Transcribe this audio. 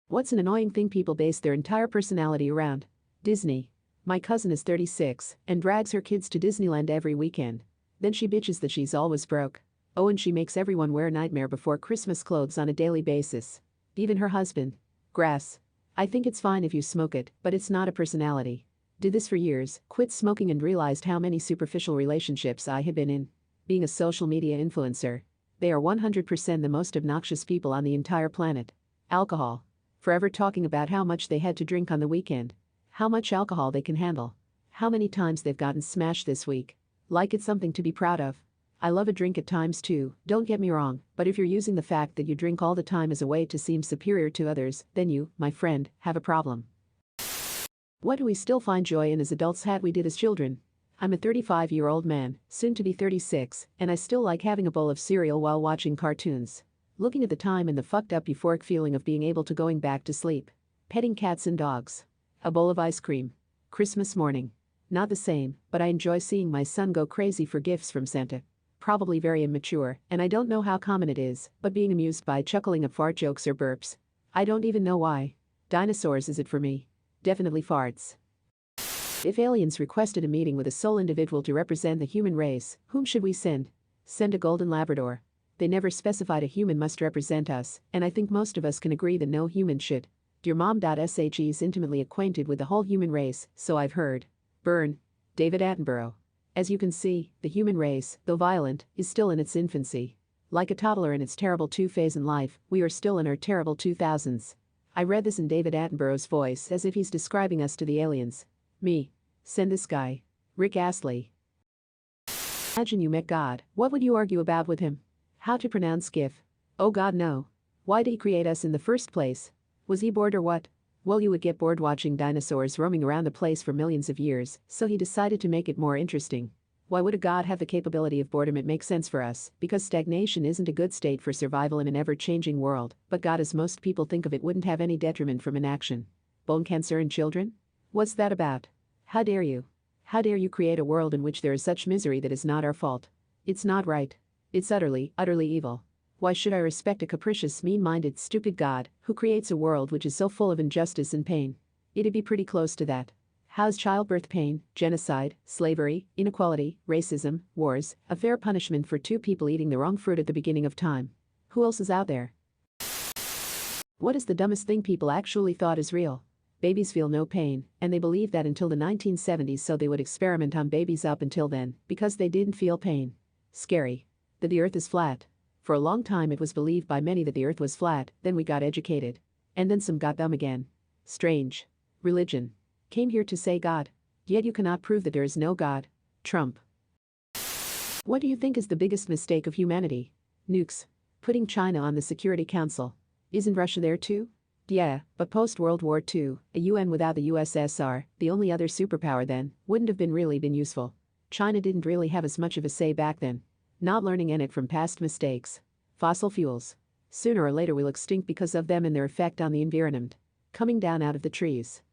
What's an annoying thing people base their entire personality around? Disney. My cousin is 36 and drags her kids to Disneyland every weekend. Then she bitches that she's always broke. Oh, and she makes everyone wear Nightmare Before Christmas clothes on a daily basis. Even her husband. Grass. I think it's fine if you smoke it, but it's not a personality. Did this for years, quit smoking and realized how many superficial relationships I had been in. Being a social media influencer. They are 100% the most obnoxious people on the entire planet. Alcohol. Forever talking about how much they had to drink on the weekend. How much alcohol they can handle. How many times they've gotten smashed this week. Like it's something to be proud of. I love a drink at times too, don't get me wrong, but if you're using the fact that you drink all the time as a way to seem superior to others, then you, my friend, have a problem. What do we still find joy in as adults had we did as children? I'm a 35-year-old man, soon to be 36, and I still like having a bowl of cereal while watching cartoons. Looking at the time and the fucked up euphoric feeling of being able to going back to sleep. Petting cats and dogs. A bowl of ice cream. Christmas morning. Not the same, but I enjoy seeing my son go crazy for gifts from Santa. Probably very immature, and I don't know how common it is, but being amused by chuckling at fart jokes or burps. I don't even know why. Dinosaurs is it for me. Definitely farts. If aliens requested a meeting with a sole individual to represent the human race, whom should we send? Send a golden Labrador. They never specified a human must represent us, and I think most of us can agree that no human should. Dear Mom.sh is intimately acquainted with the whole human race, so I've heard. Burn. David Attenborough. As you can see, the human race, though violent, is still in its infancy. Like a toddler in its terrible phase in life, we are still in our terrible 2000s. I read this in David Attenborough's voice as if he's describing us to the aliens. Me. Send this guy. Rick Astley. Imagine you met God, what would you argue about with him? How to pronounce GIF? Oh God no. Why did he create us in the first place? Was he bored or what? Well, you would get bored watching dinosaurs roaming around the place for millions of years, so he decided to make it more interesting. Why would a God have the capability of boredom? It makes sense for us, because stagnation isn't a good state for survival in an ever-changing world, but God, as most people think of it, wouldn't have any detriment from inaction. Bone cancer in children? What's that about? How dare you? How dare you create a world in which there is such misery that is not our fault? It's not right. It's utterly, utterly evil. Why should I respect a capricious, mean-minded, stupid God who creates a world which is so full of injustice and pain? It'd be pretty close to that. How's childbirth pain, genocide, slavery, inequality, racism, wars, a fair punishment for two people eating the wrong fruit at the beginning of time? Who else is out there? What is the dumbest thing people actually thought is real? Babies feel no pain, and they believed that until the 1970s, so they would experiment on babies up until then, because they didn't feel pain. Scary. That the earth is flat. For a long time it was believed by many that the earth was flat, then we got educated. And then some got dumb again. Strange. Religion. Came here to say God. Yet you cannot prove that there is no God. Trump. What do you think is the biggest mistake of humanity? Nukes. Putting China on the Security Council. Isn't Russia there too? Yeah, but post-World War II, a UN without the USSR, the only other superpower then, wouldn't have really been useful. China didn't really have as much of a say back then. Not learning in it from past mistakes. Fossil fuels. Sooner or later we'll extinct because of them and their effect on the environment. Coming down out of the trees.